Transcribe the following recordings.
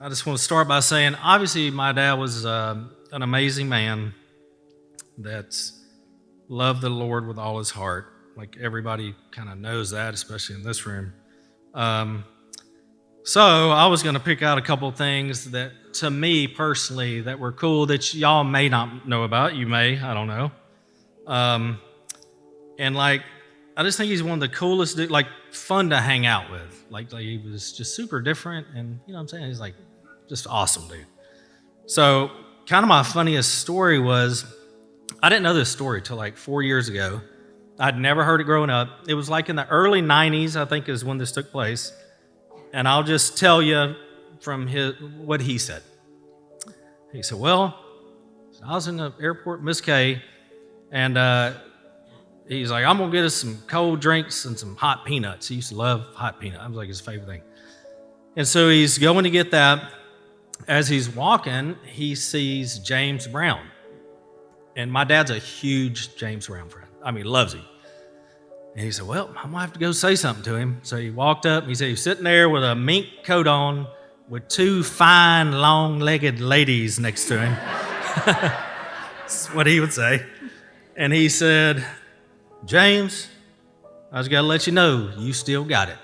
I just want to start by saying, obviously, my dad was an amazing man that loved the Lord with all his heart. Like everybody kind of knows that, especially in this room. So I was going to pick out a couple of things that, to me personally, that were cool that y'all may not know about. You may, I don't know. And like, I just think he's one of the coolest, like fun to hang out with. Like he was just super different, and you know what I'm saying? He's like just awesome, dude. So kind of my funniest story was, I didn't know this story till like 4 years ago. I'd never heard it growing up. It was like in the early 90s, I think, is when this took place. And I'll just tell you from what he said. He said, well, I was in the airport, Miss K, and he's like, I'm going to get us some cold drinks and some hot peanuts. He used to love hot peanuts. That was like his favorite thing. And so he's going to get that. As he's walking, he sees James Brown. And my dad's a huge James Brown friend. I mean, loves him. And he said, well, I'm going to have to go say something to him. So he walked up. He said he was sitting there with a mink coat on with two fine, long-legged ladies next to him. That's what he would say. And he said, James, I just got to let you know, you still got it.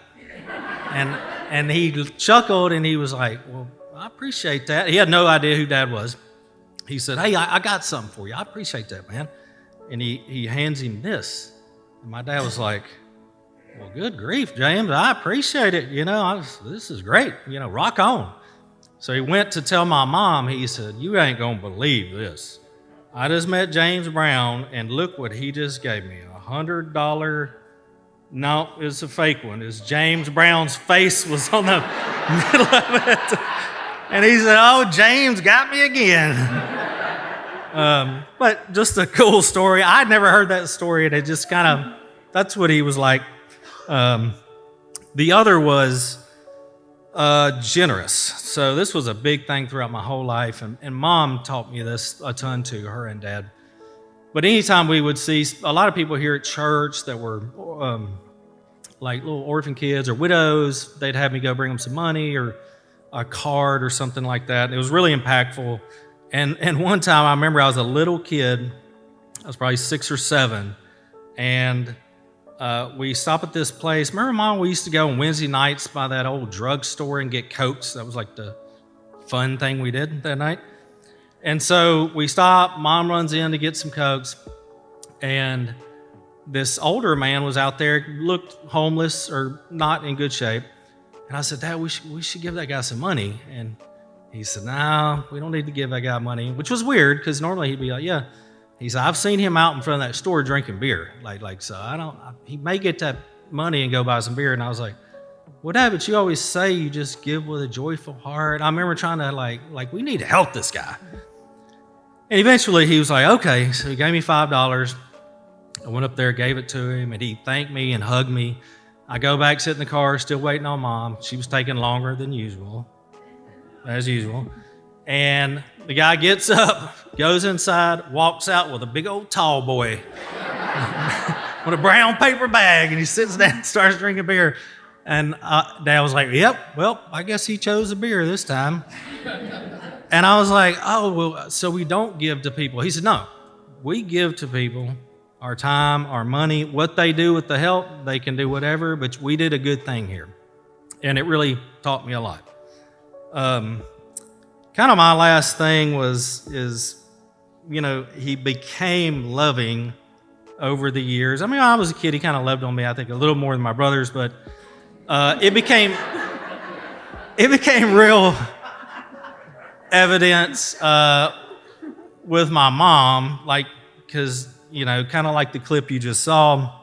And he chuckled, and he was like, well, I appreciate that. He had no idea who Dad was. He said, hey, I got something for you. I appreciate that, man. And he hands him this. And my dad was like, well, good grief, James. I appreciate it. You know, this is great. You know, rock on. So he went to tell my mom. He said, you ain't going to believe this. I just met James Brown, and look what he just gave me, $100. No, it's a fake one. It's James Brown's face was on the middle of it. And he said, oh, James got me again. But just a cool story. I'd never heard that story, and it just kind of, that's what he was like. The other was generous. So this was a big thing throughout my whole life, and Mom taught me this a ton too, her and Dad. But anytime we would see a lot of people here at church that were like little orphan kids or widows, they'd have me go bring them some money or a card or something like that. It was really impactful. And one time I remember I was a little kid. I was probably 6 or 7. And we stopped at this place. Remember, Mom, we used to go on Wednesday nights by that old drugstore and get Cokes. That was like the fun thing we did that night. And so we stop. Mom runs in to get some Cokes. And this older man was out there, looked homeless or not in good shape. And I said, Dad, we should give that guy some money. And he said, no, we don't need to give that guy money, which was weird because normally he'd be like, yeah. He said, I've seen him out in front of that store drinking beer. He may get that money and go buy some beer. And I was like, well, Dad, but you always say you just give with a joyful heart. I remember trying to like we need to help this guy. And eventually he was like, okay. So he gave me $5. I went up there, gave it to him, and he thanked me and hugged me. I go back, sit in the car, still waiting on Mom. She was taking longer than usual, as usual. And the guy gets up, goes inside, walks out with a big old tall boy with a brown paper bag, and he sits down and starts drinking beer. And Dad was like, yep, well, I guess he chose a beer this time. And I was like, oh, well, so we don't give to people. He said, no, we give to people our time, our money, what they do with the help, they can do whatever, but we did a good thing here. And it really taught me a lot. Kind of my last thing is, you know, he became loving over the years. I mean, I was a kid, he kind of loved on me, I think, a little more than my brothers, but it became real evidence with my mom, like, because, you know, kind of like the clip you just saw.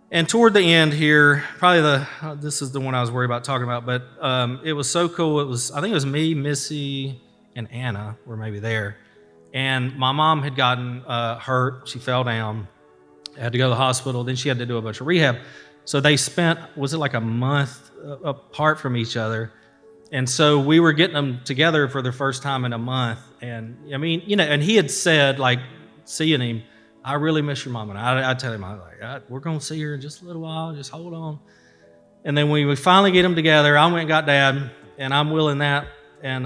And toward the end here, probably this is the one I was worried about talking about, but it was so cool. I think it was me, Missy, and Anna were maybe there. And my mom had gotten hurt. She fell down, had to go to the hospital. Then she had to do a bunch of rehab. So they spent, was it like a month apart from each other? And so we were getting them together for the first time in a month. And I mean, you know, and he had said, like, seeing him, I really miss your mom. And I tell him, we're going to see her in just a little while. Just hold on. And then when we finally get them together, I went and got Dad, and I'm wheeling that, and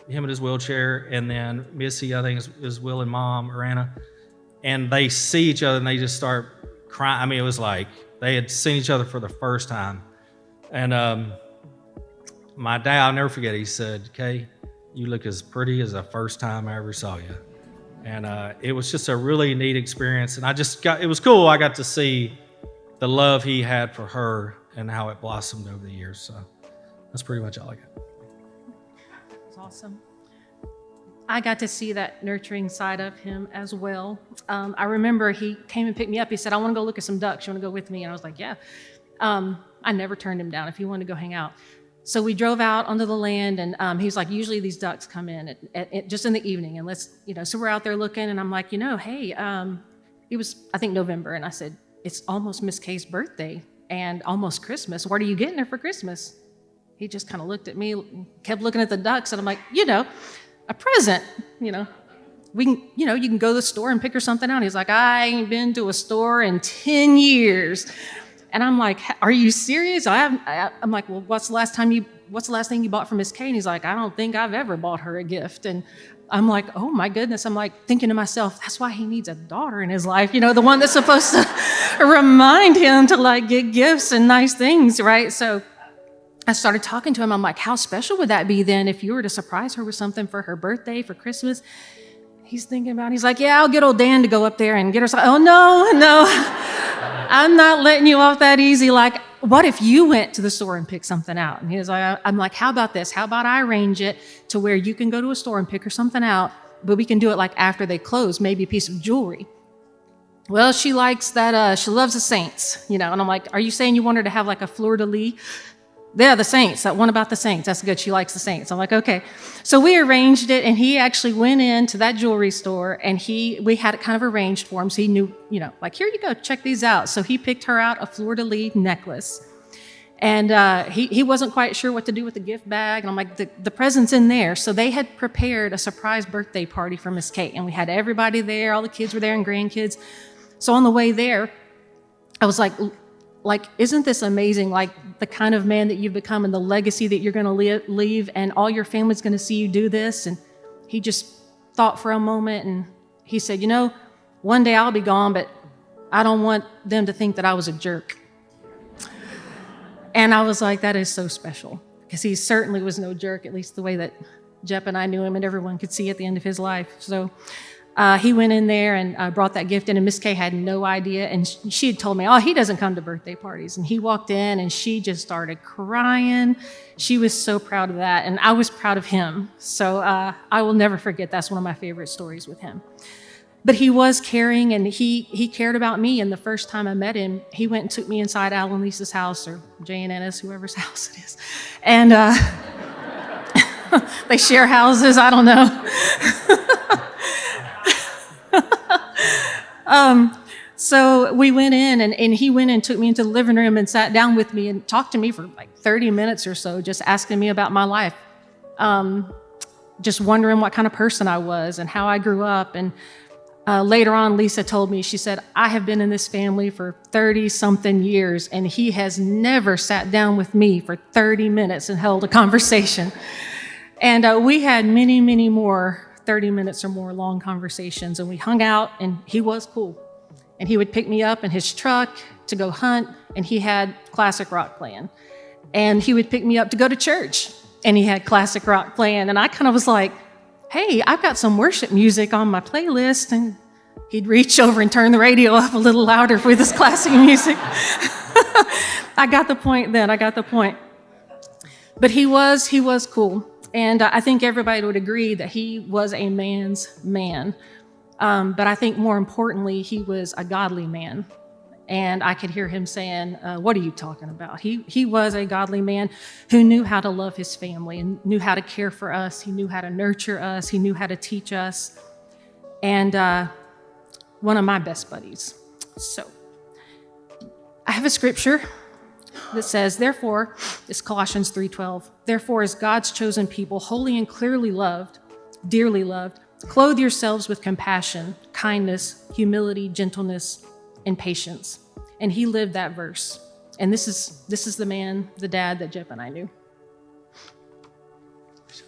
him in his wheelchair, and then Missy, I think, is wheeling Mom, Arana. And they see each other, and they just start crying. I mean, it was like they had seen each other for the first time. And my dad, I'll never forget, he said, "Kay, you look as pretty as the first time I ever saw you." And it was just a really neat experience. And it was cool. I got to see the love he had for her and how it blossomed over the years. So that's pretty much all I got. That's awesome. I got to see that nurturing side of him as well. I remember he came and picked me up. He said, "I want to go look at some ducks. You want to go with me?" And I was like, "Yeah." I never turned him down if he wanted to go hang out. So we drove out onto the land, and he was like, "Usually these ducks come in just in the evening, and so we're out there looking, and I'm like, hey, it was, I think, November, and I said, "It's almost Miss Kay's birthday and almost Christmas. What are you getting her for Christmas?" He just kind of looked at me, kept looking at the ducks, and I'm like, a present, we can, you can go to the store and pick her something out. He's like, "I ain't been to a store in 10 years. And I'm like, "Are you serious?" I'm like, "Well, what's the last thing you bought for Miss Kay?" And he's like, "I don't think I've ever bought her a gift." And I'm like, "Oh my goodness." I'm like thinking to myself, that's why he needs a daughter in his life, the one that's supposed to remind him to get gifts and nice things, right? So I started talking to him. I'm like, "How special would that be then if you were to surprise her with something for her birthday, for Christmas?" He's thinking about it. He's like, "Yeah, I'll get old Dan to go up there and get her something." "Oh, no. I'm not letting you off that easy. Like, what if you went to the store and picked something out?" And he was like, I'm like, "How about this? How about I arrange it to where you can go to a store and pick her something out, but we can do it after they close, maybe a piece of jewelry." "Well, she likes that, she loves the Saints, And I'm like, "Are you saying you want her to have a fleur-de-lis?" "Yeah, the Saints. That one about the Saints. That's good. She likes the Saints." I'm like, "Okay." So we arranged it, and he actually went into that jewelry store, and we had it kind of arranged for him, so he knew, "Here you go, check these out." So he picked her out a fleur-de-lis necklace, and he wasn't quite sure what to do with the gift bag, and I'm like, the present's in there. So they had prepared a surprise birthday party for Miss Kate, and we had everybody there. All the kids were there and grandkids. So on the way there, I was like, "Isn't this amazing? The kind of man that you've become and the legacy that you're going to leave, and all your family's going to see you do this." And he just thought for a moment, and he said, "One day I'll be gone, but I don't want them to think that I was a jerk." And I was like, that is so special, because he certainly was no jerk, at least the way that Jep and I knew him and everyone could see at the end of his life. So he went in there and brought that gift in, and Miss Kay had no idea. And she had told me, "Oh, he doesn't come to birthday parties." And he walked in, and she just started crying. She was so proud of that, and I was proud of him. So I will never forget. That's one of my favorite stories with him. But he was caring, and he cared about me. And the first time I met him, he went and took me inside Al and Lisa's house, or Jay and Ennis, whoever's house it is. And they share houses. I don't know. So we went in, and he went and took me into the living room and sat down with me and talked to me for 30 minutes or so, just asking me about my life, just wondering what kind of person I was and how I grew up. And later on, Lisa told me, she said, "I have been in this family for 30-something years, and he has never sat down with me for 30 minutes and held a conversation." And we had many, many more 30 minutes or more long conversations, and we hung out, and he was cool. And he would pick me up in his truck to go hunt, and he had classic rock playing. And he would pick me up to go to church, and he had classic rock playing. And I kind of was like, "Hey, I've got some worship music on my playlist." And he'd reach over and turn the radio up a little louder with his classic music. I got the point then. I got the point. But he was cool. And I think everybody would agree that he was a man's man. But I think more importantly, he was a godly man. And I could hear him saying, "What are you talking about?" He was a godly man who knew how to love his family and knew how to care for us. He knew how to nurture us. He knew how to teach us. And one of my best buddies. So I have a scripture that says, "Therefore," it's Colossians 3:12, "Therefore, as God's chosen people, holy and clearly loved, dearly loved, clothe yourselves with compassion, kindness, humility, gentleness, and patience." And he lived that verse. And this is the man, the dad that Jeff and I knew. It's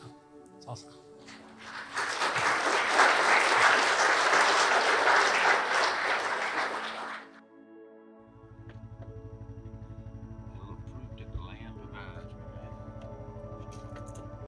awesome.